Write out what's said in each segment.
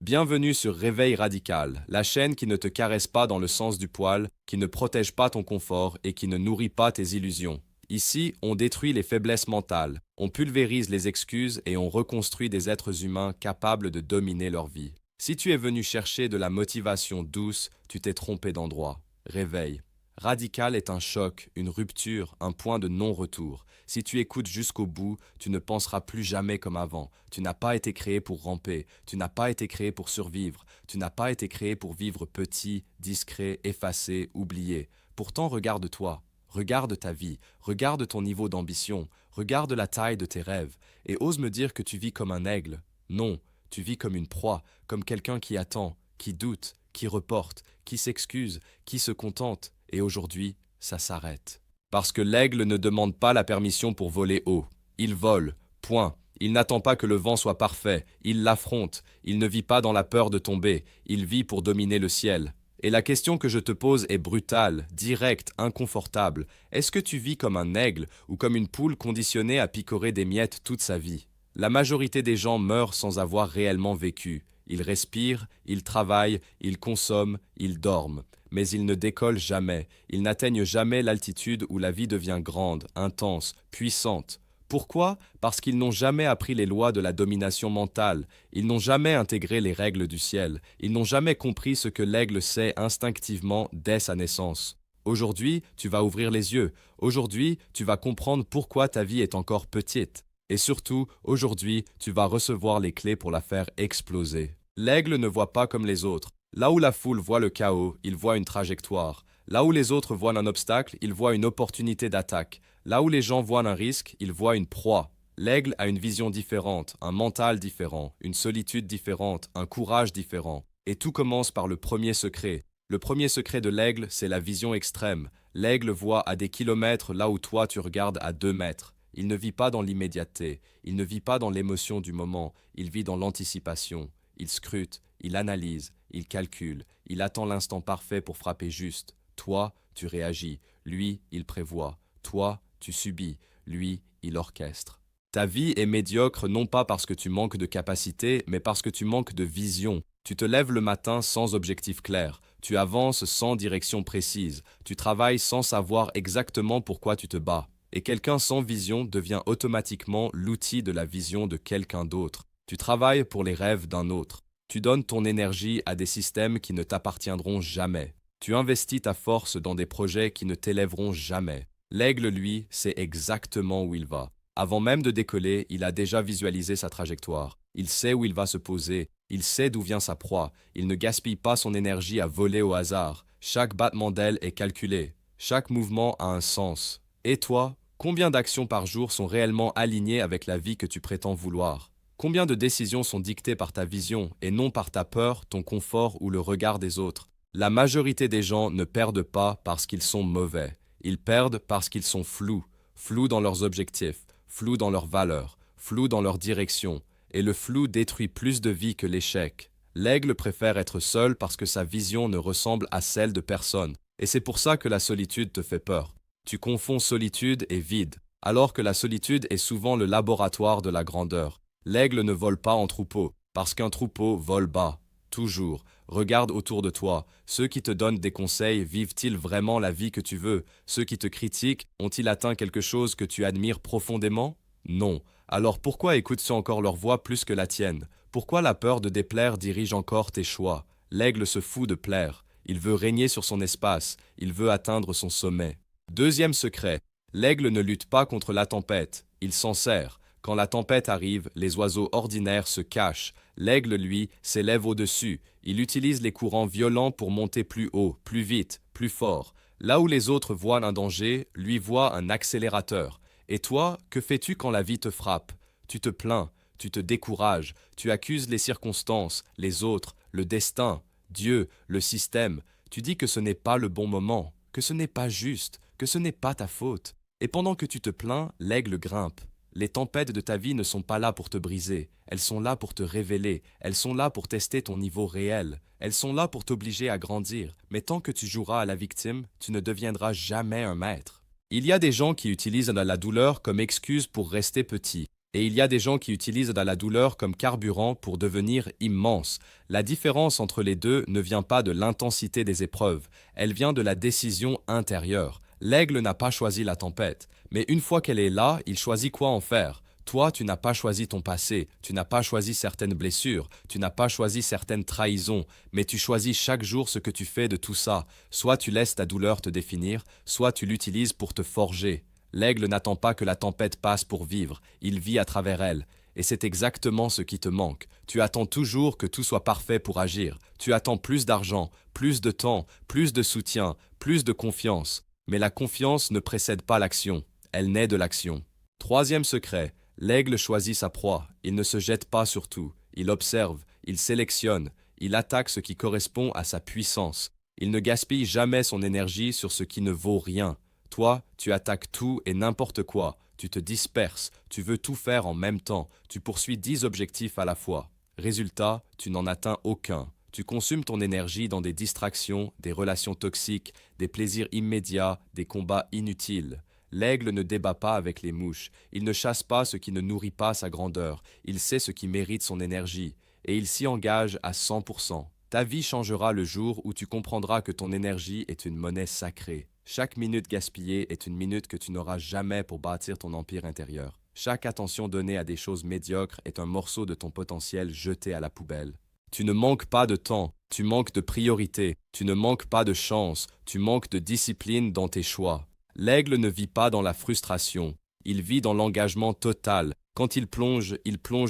Bienvenue sur Réveil Radical, la chaîne qui ne te caresse pas dans le sens du poil, qui ne protège pas ton confort et qui ne nourrit pas tes illusions. Ici, on détruit les faiblesses mentales, on pulvérise les excuses et on reconstruit des êtres humains capables de dominer leur vie. Si tu es venu chercher de la motivation douce, tu t'es trompé d'endroit. Réveil. Radical est un choc, une rupture, un point de non-retour. Si tu écoutes jusqu'au bout, tu ne penseras plus jamais comme avant. Tu n'as pas été créé pour ramper, tu n'as pas été créé pour survivre, tu n'as pas été créé pour vivre petit, discret, effacé, oublié. Pourtant, regarde-toi, regarde ta vie, regarde ton niveau d'ambition, regarde la taille de tes rêves, et ose me dire que tu vis comme un aigle. Non, tu vis comme une proie, comme quelqu'un qui attend, qui doute, qui reporte, qui s'excuse, qui se contente. Et aujourd'hui, ça s'arrête. Parce que l'aigle ne demande pas la permission pour voler haut. Il vole, point. Il n'attend pas que le vent soit parfait. Il l'affronte. Il ne vit pas dans la peur de tomber. Il vit pour dominer le ciel. Et la question que je te pose est brutale, directe, inconfortable. Est-ce que tu vis comme un aigle ou comme une poule conditionnée à picorer des miettes toute sa vie? La majorité des gens meurent sans avoir réellement vécu. Ils respirent, ils travaillent, ils consomment, ils dorment. Mais ils ne décollent jamais, ils n'atteignent jamais l'altitude où la vie devient grande, intense, puissante. Pourquoi? Parce qu'ils n'ont jamais appris les lois de la domination mentale, ils n'ont jamais intégré les règles du ciel, ils n'ont jamais compris ce que l'aigle sait instinctivement dès sa naissance. Aujourd'hui, tu vas ouvrir les yeux, aujourd'hui, tu vas comprendre pourquoi ta vie est encore petite. Et surtout, aujourd'hui, tu vas recevoir les clés pour la faire exploser. L'aigle ne voit pas comme les autres. Là où la foule voit le chaos, il voit une trajectoire. Là où les autres voient un obstacle, il voit une opportunité d'attaque. Là où les gens voient un risque, il voit une proie. L'aigle a une vision différente, un mental différent, une solitude différente, un courage différent. Et tout commence par le premier secret. Le premier secret de l'aigle, c'est la vision extrême. L'aigle voit à des kilomètres là où toi tu regardes à 2 mètres. Il ne vit pas dans l'immédiateté, il ne vit pas dans l'émotion du moment, il vit dans l'anticipation. Il scrute, il analyse, il calcule, il attend l'instant parfait pour frapper juste. Toi, tu réagis, lui, il prévoit. Toi, tu subis, lui, il orchestre. Ta vie est médiocre non pas parce que tu manques de capacité, mais parce que tu manques de vision. Tu te lèves le matin sans objectif clair, tu avances sans direction précise, tu travailles sans savoir exactement pourquoi tu te bats. Et quelqu'un sans vision devient automatiquement l'outil de la vision de quelqu'un d'autre. Tu travailles pour les rêves d'un autre. Tu donnes ton énergie à des systèmes qui ne t'appartiendront jamais. Tu investis ta force dans des projets qui ne t'élèveront jamais. L'aigle, lui, sait exactement où il va. Avant même de décoller, il a déjà visualisé sa trajectoire. Il sait où il va se poser. Il sait d'où vient sa proie. Il ne gaspille pas son énergie à voler au hasard. Chaque battement d'aile est calculé. Chaque mouvement a un sens. Et toi, combien d'actions par jour sont réellement alignées avec la vie que tu prétends vouloir? Combien de décisions sont dictées par ta vision et non par ta peur, ton confort ou le regard des autres? La majorité des gens ne perdent pas parce qu'ils sont mauvais. Ils perdent parce qu'ils sont flous, flous dans leurs objectifs, flous dans leurs valeurs, flous dans leur direction. Et le flou détruit plus de vies que l'échec. L'aigle préfère être seul parce que sa vision ne ressemble à celle de personne. Et c'est pour ça que la solitude te fait peur. Tu confonds solitude et vide, alors que la solitude est souvent le laboratoire de la grandeur. L'aigle ne vole pas en troupeau, parce qu'un troupeau vole bas. Toujours. Regarde autour de toi. Ceux qui te donnent des conseils vivent-ils vraiment la vie que tu veux? Ceux qui te critiquent ont-ils atteint quelque chose que tu admires profondément? Non. Alors pourquoi écoutes-tu encore leur voix plus que la tienne? Pourquoi la peur de déplaire dirige encore tes choix? L'aigle se fout de plaire. Il veut régner sur son espace. Il veut atteindre son sommet. Deuxième secret. L'aigle ne lutte pas contre la tempête. Il s'en sert. Quand la tempête arrive, les oiseaux ordinaires se cachent. L'aigle, lui, s'élève au-dessus. Il utilise les courants violents pour monter plus haut, plus vite, plus fort. Là où les autres voient un danger, lui voit un accélérateur. Et toi, que fais-tu quand la vie te frappe? Tu te plains, tu te décourages, tu accuses les circonstances, les autres, le destin, Dieu, le système. Tu dis que ce n'est pas le bon moment, que ce n'est pas juste, que ce n'est pas ta faute. Et pendant que tu te plains, l'aigle grimpe. Les tempêtes de ta vie ne sont pas là pour te briser, elles sont là pour te révéler, elles sont là pour tester ton niveau réel, elles sont là pour t'obliger à grandir, mais tant que tu joueras à la victime, tu ne deviendras jamais un maître. Il y a des gens qui utilisent la douleur comme excuse pour rester petit, Et il y a des gens qui utilisent la douleur comme carburant pour devenir immenses. La différence entre les deux ne vient pas de l'intensité des épreuves, elle vient de la décision intérieure. L'aigle n'a pas choisi la tempête, mais une fois qu'elle est là, il choisit quoi en faire. Toi, tu n'as pas choisi ton passé, tu n'as pas choisi certaines blessures, tu n'as pas choisi certaines trahisons, mais tu choisis chaque jour ce que tu fais de tout ça. Soit tu laisses ta douleur te définir, soit tu l'utilises pour te forger. L'aigle n'attend pas que la tempête passe pour vivre, il vit à travers elle. Et c'est exactement ce qui te manque. Tu attends toujours que tout soit parfait pour agir. Tu attends plus d'argent, plus de temps, plus de soutien, plus de confiance. Mais la confiance ne précède pas l'action, elle naît de l'action. Troisième secret, l'aigle choisit sa proie, il ne se jette pas sur tout, il observe, il sélectionne, il attaque ce qui correspond à sa puissance. Il ne gaspille jamais son énergie sur ce qui ne vaut rien. Toi, tu attaques tout et n'importe quoi, tu te disperses, tu veux tout faire en même temps, tu poursuis 10 objectifs à la fois. Résultat, tu n'en atteins aucun. Tu consumes ton énergie dans des distractions, des relations toxiques, des plaisirs immédiats, des combats inutiles. L'aigle ne débat pas avec les mouches, il ne chasse pas ce qui ne nourrit pas sa grandeur, il sait ce qui mérite son énergie, et il s'y engage à 100%. Ta vie changera le jour où tu comprendras que ton énergie est une monnaie sacrée. Chaque minute gaspillée est une minute que tu n'auras jamais pour bâtir ton empire intérieur. Chaque attention donnée à des choses médiocres est un morceau de ton potentiel jeté à la poubelle. Tu ne manques pas de temps, tu manques de priorité, tu ne manques pas de chance, tu manques de discipline dans tes choix. L'aigle ne vit pas dans la frustration, il vit dans l'engagement total. Quand il plonge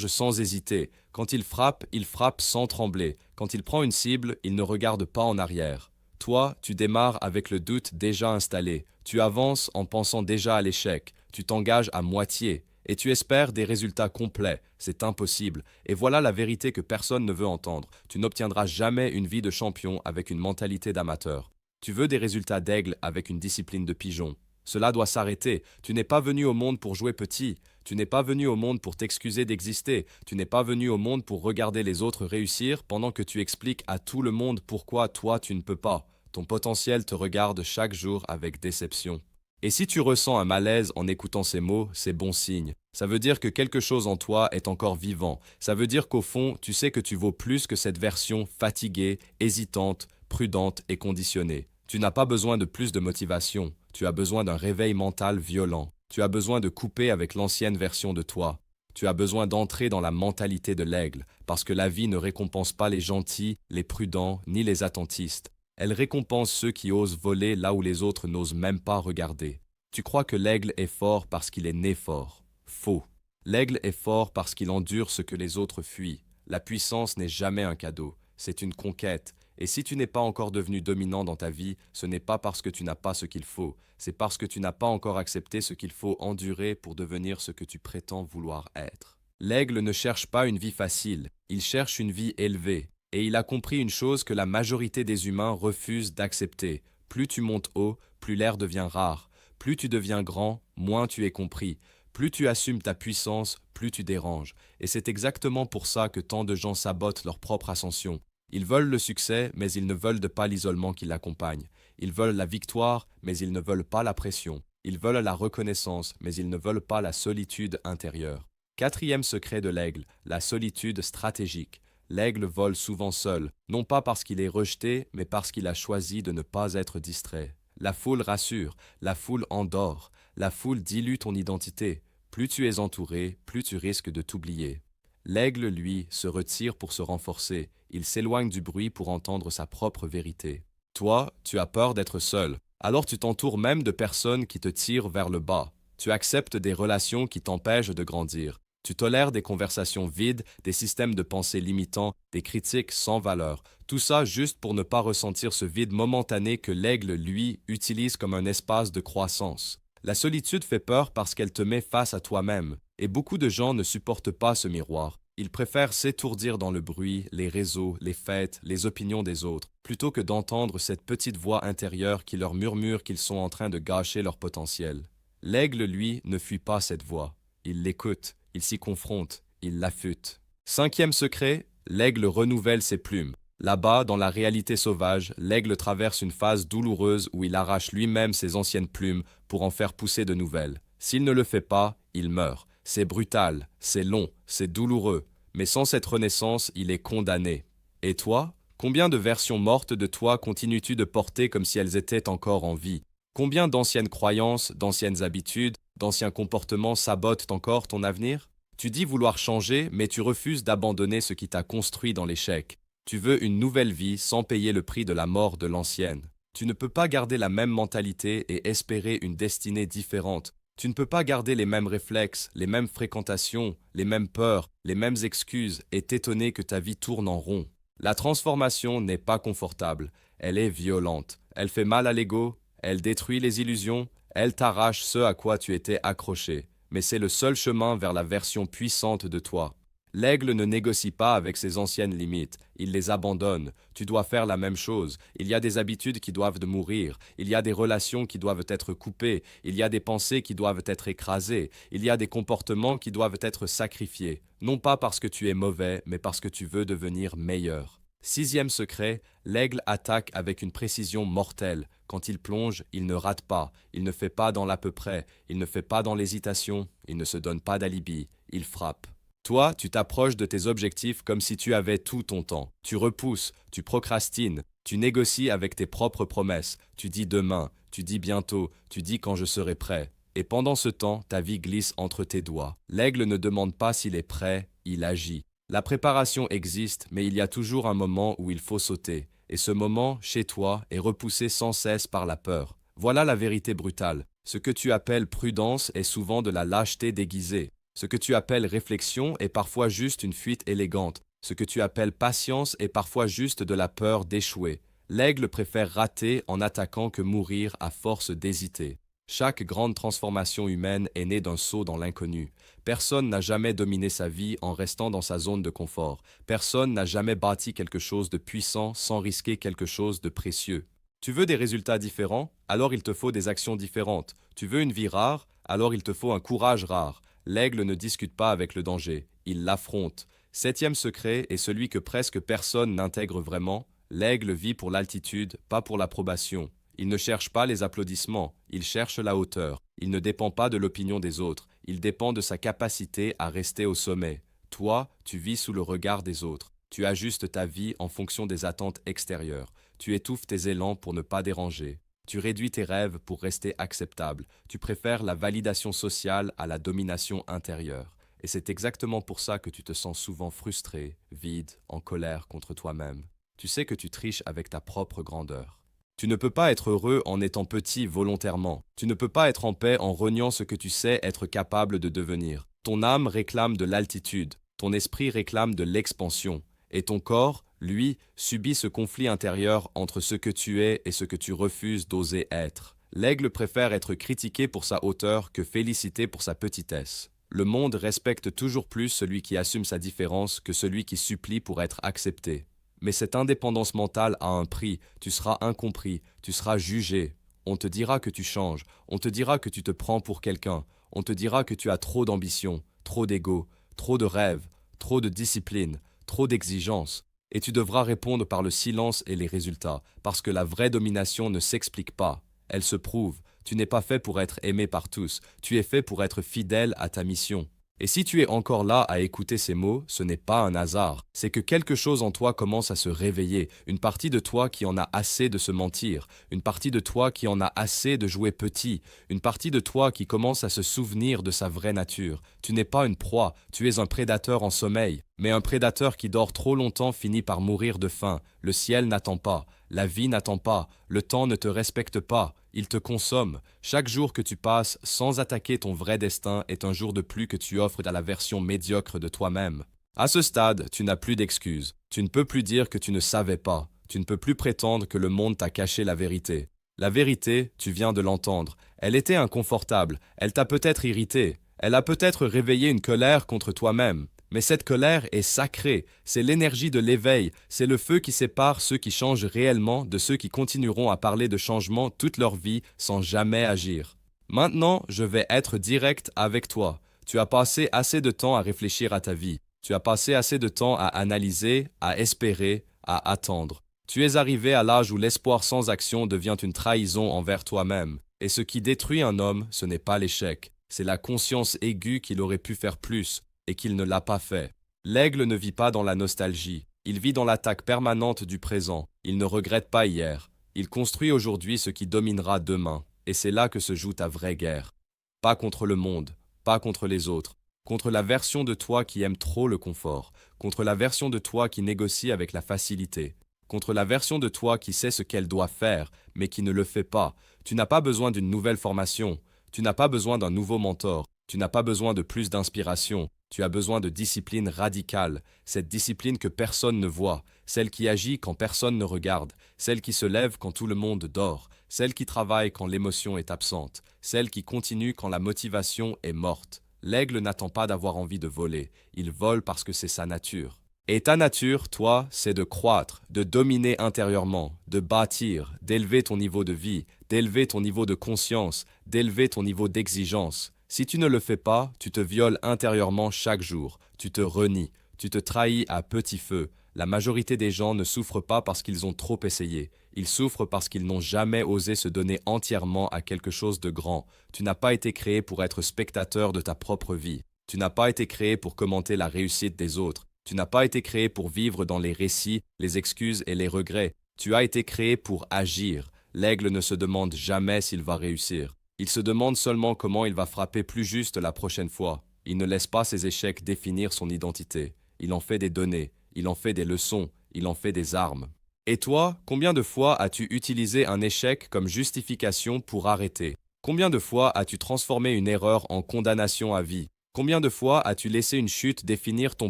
sans hésiter. Quand il frappe sans trembler. Quand il prend une cible, il ne regarde pas en arrière. Toi, tu démarres avec le doute déjà installé. Tu avances en pensant déjà à l'échec. Tu t'engages à moitié. Et tu espères des résultats complets. C'est impossible. Et voilà la vérité que personne ne veut entendre. Tu n'obtiendras jamais une vie de champion avec une mentalité d'amateur. Tu veux des résultats d'aigle avec une discipline de pigeon. Cela doit s'arrêter. Tu n'es pas venu au monde pour jouer petit. Tu n'es pas venu au monde pour t'excuser d'exister. Tu n'es pas venu au monde pour regarder les autres réussir pendant que tu expliques à tout le monde pourquoi toi tu ne peux pas. Ton potentiel te regarde chaque jour avec déception. Et si tu ressens un malaise en écoutant ces mots, c'est bon signe. Ça veut dire que quelque chose en toi est encore vivant. Ça veut dire qu'au fond, tu sais que tu vaux plus que cette version fatiguée, hésitante, prudente et conditionnée. Tu n'as pas besoin de plus de motivation. Tu as besoin d'un réveil mental violent. Tu as besoin de couper avec l'ancienne version de toi. Tu as besoin d'entrer dans la mentalité de l'aigle, parce que la vie ne récompense pas les gentils, les prudents, ni les attentistes. Elle récompense ceux qui osent voler là où les autres n'osent même pas regarder. Tu crois que l'aigle est fort parce qu'il est né fort. Faux. L'aigle est fort parce qu'il endure ce que les autres fuient. La puissance n'est jamais un cadeau, c'est une conquête. Et si tu n'es pas encore devenu dominant dans ta vie, ce n'est pas parce que tu n'as pas ce qu'il faut, c'est parce que tu n'as pas encore accepté ce qu'il faut endurer pour devenir ce que tu prétends vouloir être. L'aigle ne cherche pas une vie facile, il cherche une vie élevée. Et il a compris une chose que la majorité des humains refusent d'accepter. Plus tu montes haut, plus l'air devient rare. Plus tu deviens grand, moins tu es compris. Plus tu assumes ta puissance, plus tu déranges. Et c'est exactement pour ça que tant de gens sabotent leur propre ascension. Ils veulent le succès, mais ils ne veulent pas l'isolement qui l'accompagne. Ils veulent la victoire, mais ils ne veulent pas la pression. Ils veulent la reconnaissance, mais ils ne veulent pas la solitude intérieure. Quatrième secret de l'aigle, la solitude stratégique. L'aigle vole souvent seul, non pas parce qu'il est rejeté, mais parce qu'il a choisi de ne pas être distrait. La foule rassure, la foule endort, la foule dilue ton identité. Plus tu es entouré, plus tu risques de t'oublier. L'aigle, lui, se retire pour se renforcer, il s'éloigne du bruit pour entendre sa propre vérité. Toi, tu as peur d'être seul, alors tu t'entoures même de personnes qui te tirent vers le bas. Tu acceptes des relations qui t'empêchent de grandir. Tu tolères des conversations vides, des systèmes de pensée limitants, des critiques sans valeur. Tout ça juste pour ne pas ressentir ce vide momentané que l'aigle, lui, utilise comme un espace de croissance. La solitude fait peur parce qu'elle te met face à toi-même. Et beaucoup de gens ne supportent pas ce miroir. Ils préfèrent s'étourdir dans le bruit, les réseaux, les fêtes, les opinions des autres, plutôt que d'entendre cette petite voix intérieure qui leur murmure qu'ils sont en train de gâcher leur potentiel. L'aigle, lui, ne fuit pas cette voix. Il l'écoute, il s'y confronte, il l'affûte. Cinquième secret, l'aigle renouvelle ses plumes. Là-bas, dans la réalité sauvage, l'aigle traverse une phase douloureuse où il arrache lui-même ses anciennes plumes pour en faire pousser de nouvelles. S'il ne le fait pas, il meurt. C'est brutal, c'est long, c'est douloureux, mais sans cette renaissance, il est condamné. Et toi? Combien de versions mortes de toi continues-tu de porter comme si elles étaient encore en vie? Combien d'anciennes croyances, d'anciennes habitudes, d'anciens comportements sabotent encore ton avenir? Tu dis vouloir changer, mais tu refuses d'abandonner ce qui t'a construit dans l'échec. Tu veux une nouvelle vie sans payer le prix de la mort de l'ancienne. Tu ne peux pas garder la même mentalité et espérer une destinée différente. Tu ne peux pas garder les mêmes réflexes, les mêmes fréquentations, les mêmes peurs, les mêmes excuses et t'étonner que ta vie tourne en rond. La transformation n'est pas confortable, elle est violente. Elle fait mal à l'ego, elle détruit les illusions, elle t'arrache ce à quoi tu étais accroché. Mais c'est le seul chemin vers la version puissante de toi. L'aigle ne négocie pas avec ses anciennes limites, il les abandonne. Tu dois faire la même chose. Il y a des habitudes qui doivent mourir, il y a des relations qui doivent être coupées, il y a des pensées qui doivent être écrasées, il y a des comportements qui doivent être sacrifiés. Non pas parce que tu es mauvais, mais parce que tu veux devenir meilleur. Sixième secret, l'aigle attaque avec une précision mortelle. Quand il plonge, il ne rate pas, il ne fait pas dans l'à peu près, il ne fait pas dans l'hésitation, il ne se donne pas d'alibi, il frappe. Toi, tu t'approches de tes objectifs comme si tu avais tout ton temps. Tu repousses, tu procrastines, tu négocies avec tes propres promesses. Tu dis demain, tu dis bientôt, tu dis quand je serai prêt. Et pendant ce temps, ta vie glisse entre tes doigts. L'aigle ne demande pas s'il est prêt, il agit. La préparation existe, mais il y a toujours un moment où il faut sauter. Et ce moment, chez toi, est repoussé sans cesse par la peur. Voilà la vérité brutale. Ce que tu appelles prudence est souvent de la lâcheté déguisée. Ce que tu appelles réflexion est parfois juste une fuite élégante. Ce que tu appelles patience est parfois juste de la peur d'échouer. L'aigle préfère rater en attaquant que mourir à force d'hésiter. Chaque grande transformation humaine est née d'un saut dans l'inconnu. Personne n'a jamais dominé sa vie en restant dans sa zone de confort. Personne n'a jamais bâti quelque chose de puissant sans risquer quelque chose de précieux. Tu veux des résultats différents? Alors il te faut des actions différentes. Tu veux une vie rare? Alors il te faut un courage rare. L'aigle ne discute pas avec le danger, il l'affronte. Septième secret est celui que presque personne n'intègre vraiment. L'aigle vit pour l'altitude, pas pour l'approbation. Il ne cherche pas les applaudissements, il cherche la hauteur. Il ne dépend pas de l'opinion des autres, il dépend de sa capacité à rester au sommet. Toi, tu vis sous le regard des autres. Tu ajustes ta vie en fonction des attentes extérieures. Tu étouffes tes élans pour ne pas déranger. Tu réduis tes rêves pour rester acceptable. Tu préfères la validation sociale à la domination intérieure. Et c'est exactement pour ça que tu te sens souvent frustré, vide, en colère contre toi-même. Tu sais que tu triches avec ta propre grandeur. Tu ne peux pas être heureux en étant petit volontairement. Tu ne peux pas être en paix en reniant ce que tu sais être capable de devenir. Ton âme réclame de l'altitude. Ton esprit réclame de l'expansion. Et ton corps, lui, subit ce conflit intérieur entre ce que tu es et ce que tu refuses d'oser être. L'aigle préfère être critiqué pour sa hauteur que félicité pour sa petitesse. Le monde respecte toujours plus celui qui assume sa différence que celui qui supplie pour être accepté. Mais cette indépendance mentale a un prix, tu seras incompris, tu seras jugé. On te dira que tu changes, on te dira que tu te prends pour quelqu'un, on te dira que tu as trop d'ambition, trop d'ego, trop de rêves, trop de discipline, trop d'exigences. Et tu devras répondre par le silence et les résultats, parce que la vraie domination ne s'explique pas, elle se prouve. Tu n'es pas fait pour être aimé par tous, tu es fait pour être fidèle à ta mission. Et si tu es encore là à écouter ces mots, ce n'est pas un hasard, c'est que quelque chose en toi commence à se réveiller, une partie de toi qui en a assez de se mentir, une partie de toi qui en a assez de jouer petit, une partie de toi qui commence à se souvenir de sa vraie nature. Tu n'es pas une proie, tu es un prédateur en sommeil, mais un prédateur qui dort trop longtemps finit par mourir de faim. Le ciel n'attend pas, la vie n'attend pas, le temps ne te respecte pas. Il te consomme. Chaque jour que tu passes sans attaquer ton vrai destin est un jour de plus que tu offres à la version médiocre de toi-même. À ce stade, tu n'as plus d'excuses. Tu ne peux plus dire que tu ne savais pas. Tu ne peux plus prétendre que le monde t'a caché la vérité. La vérité, tu viens de l'entendre. Elle était inconfortable. Elle t'a peut-être irrité. Elle a peut-être réveillé une colère contre toi-même. Mais cette colère est sacrée, c'est l'énergie de l'éveil, c'est le feu qui sépare ceux qui changent réellement de ceux qui continueront à parler de changement toute leur vie sans jamais agir. Maintenant, je vais être direct avec toi. Tu as passé assez de temps à réfléchir à ta vie. Tu as passé assez de temps à analyser, à espérer, à attendre. Tu es arrivé à l'âge où l'espoir sans action devient une trahison envers toi-même. Et ce qui détruit un homme, ce n'est pas l'échec. C'est la conscience aiguë qu'il aurait pu faire plus et qu'il ne l'a pas fait. L'aigle ne vit pas dans la nostalgie, il vit dans l'attaque permanente du présent, il ne regrette pas hier, il construit aujourd'hui ce qui dominera demain, et c'est là que se joue ta vraie guerre. Pas contre le monde, pas contre les autres, contre la version de toi qui aime trop le confort, contre la version de toi qui négocie avec la facilité, contre la version de toi qui sait ce qu'elle doit faire, mais qui ne le fait pas. Tu n'as pas besoin d'une nouvelle formation, tu n'as pas besoin d'un nouveau mentor, tu n'as pas besoin de plus d'inspiration, tu as besoin de discipline radicale, cette discipline que personne ne voit, celle qui agit quand personne ne regarde, celle qui se lève quand tout le monde dort, celle qui travaille quand l'émotion est absente, celle qui continue quand la motivation est morte. L'aigle n'attend pas d'avoir envie de voler, il vole parce que c'est sa nature. Et ta nature, toi, c'est de croître, de dominer intérieurement, de bâtir, d'élever ton niveau de vie, d'élever ton niveau de conscience, d'élever ton niveau d'exigence. Si tu ne le fais pas, tu te violes intérieurement chaque jour, tu te renies, tu te trahis à petit feu. La majorité des gens ne souffrent pas parce qu'ils ont trop essayé, ils souffrent parce qu'ils n'ont jamais osé se donner entièrement à quelque chose de grand. Tu n'as pas été créé pour être spectateur de ta propre vie, tu n'as pas été créé pour commenter la réussite des autres. Tu n'as pas été créé pour vivre dans les récits, les excuses et les regrets. Tu as été créé pour agir. L'aigle ne se demande jamais s'il va réussir. Il se demande seulement comment il va frapper plus juste la prochaine fois. Il ne laisse pas ses échecs définir son identité. Il en fait des données, il en fait des leçons, il en fait des armes. Et toi, combien de fois as-tu utilisé un échec comme justification pour arrêter? Combien de fois as-tu transformé une erreur en condamnation à vie? Combien de fois as-tu laissé une chute définir ton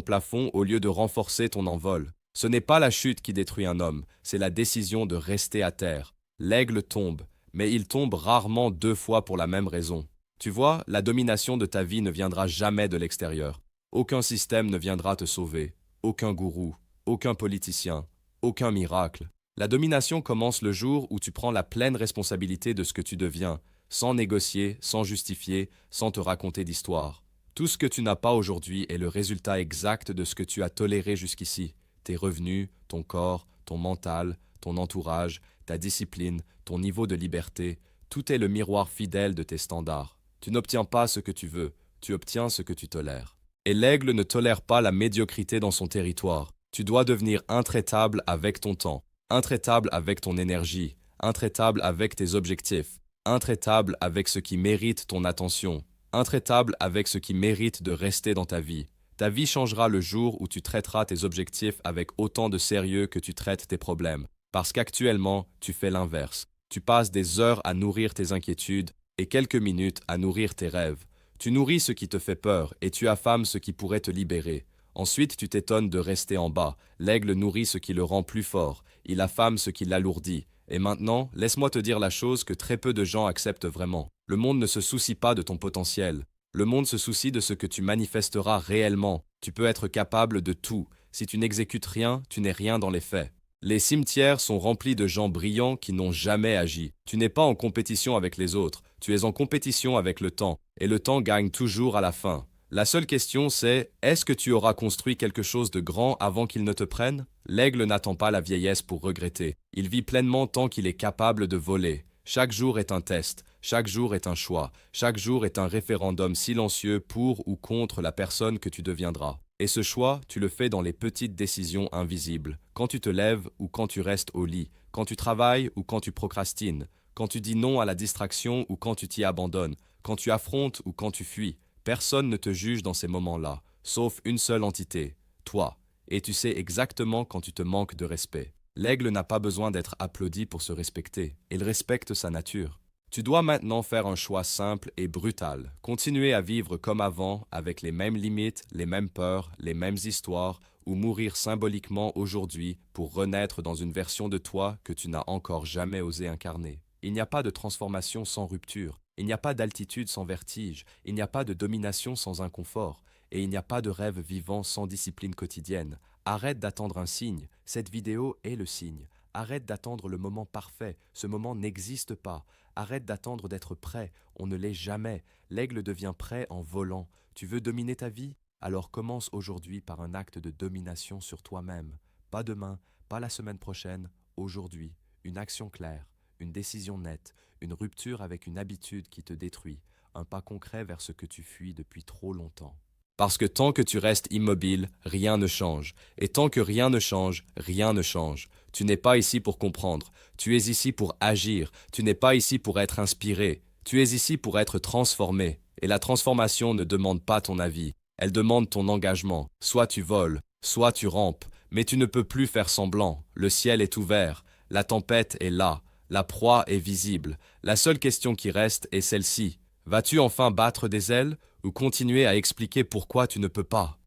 plafond au lieu de renforcer ton envol? Ce n'est pas la chute qui détruit un homme, c'est la décision de rester à terre. L'aigle tombe, mais il tombe rarement deux fois pour la même raison. Tu vois, la domination de ta vie ne viendra jamais de l'extérieur. Aucun système ne viendra te sauver, aucun gourou, aucun politicien, aucun miracle. La domination commence le jour où tu prends la pleine responsabilité de ce que tu deviens, sans négocier, sans justifier, sans te raconter d'histoire. Tout ce que tu n'as pas aujourd'hui est le résultat exact de ce que tu as toléré jusqu'ici. Tes revenus, ton corps, ton mental, ton entourage, ta discipline, ton niveau de liberté, tout est le miroir fidèle de tes standards. Tu n'obtiens pas ce que tu veux, tu obtiens ce que tu tolères. Et l'aigle ne tolère pas la médiocrité dans son territoire. Tu dois devenir intraitable avec ton temps, intraitable avec ton énergie, intraitable avec tes objectifs, intraitable avec ce qui mérite ton attention, intraitable avec ce qui mérite de rester dans ta vie. Ta vie changera le jour où tu traiteras tes objectifs avec autant de sérieux que tu traites tes problèmes. Parce qu'actuellement, tu fais l'inverse. Tu passes des heures à nourrir tes inquiétudes et quelques minutes à nourrir tes rêves. Tu nourris ce qui te fait peur et tu affames ce qui pourrait te libérer. Ensuite, tu t'étonnes de rester en bas. L'aigle nourrit ce qui le rend plus fort. Il affame ce qui l'alourdit. Et maintenant, laisse-moi te dire la chose que très peu de gens acceptent vraiment. Le monde ne se soucie pas de ton potentiel. Le monde se soucie de ce que tu manifesteras réellement. Tu peux être capable de tout. Si tu n'exécutes rien, tu n'es rien dans les faits. Les cimetières sont remplis de gens brillants qui n'ont jamais agi. Tu n'es pas en compétition avec les autres, tu es en compétition avec le temps, et le temps gagne toujours à la fin. La seule question c'est, est-ce que tu auras construit quelque chose de grand avant qu'il ne te prenne? L'aigle n'attend pas la vieillesse pour regretter. Il vit pleinement tant qu'il est capable de voler. Chaque jour est un test, chaque jour est un choix, chaque jour est un référendum silencieux pour ou contre la personne que tu deviendras. Et ce choix, tu le fais dans les petites décisions invisibles, quand tu te lèves ou quand tu restes au lit, quand tu travailles ou quand tu procrastines, quand tu dis non à la distraction ou quand tu t'y abandonnes, quand tu affrontes ou quand tu fuis. Personne ne te juge dans ces moments-là, sauf une seule entité, toi, et tu sais exactement quand tu te manques de respect. L'aigle n'a pas besoin d'être applaudi pour se respecter, il respecte sa nature. Tu dois maintenant faire un choix simple et brutal. Continuer à vivre comme avant, avec les mêmes limites, les mêmes peurs, les mêmes histoires, ou mourir symboliquement aujourd'hui pour renaître dans une version de toi que tu n'as encore jamais osé incarner. Il n'y a pas de transformation sans rupture, il n'y a pas d'altitude sans vertige, il n'y a pas de domination sans inconfort, et il n'y a pas de rêve vivant sans discipline quotidienne. Arrête d'attendre un signe, cette vidéo est le signe. Arrête d'attendre le moment parfait, ce moment n'existe pas. Arrête d'attendre d'être prêt, on ne l'est jamais. L'aigle devient prêt en volant. Tu veux dominer ta vie? Alors commence aujourd'hui par un acte de domination sur toi-même. Pas demain, pas la semaine prochaine, aujourd'hui. Une action claire, une décision nette, une rupture avec une habitude qui te détruit, un pas concret vers ce que tu fuis depuis trop longtemps. Parce que tant que tu restes immobile, rien ne change. Et tant que rien ne change, rien ne change. Tu n'es pas ici pour comprendre. Tu es ici pour agir. Tu n'es pas ici pour être inspiré. Tu es ici pour être transformé. Et la transformation ne demande pas ton avis. Elle demande ton engagement. Soit tu voles, soit tu rampes. Mais tu ne peux plus faire semblant. Le ciel est ouvert. La tempête est là. La proie est visible. La seule question qui reste est celle-ci. Vas-tu enfin battre des ailes ou continuer à expliquer pourquoi tu ne peux pas?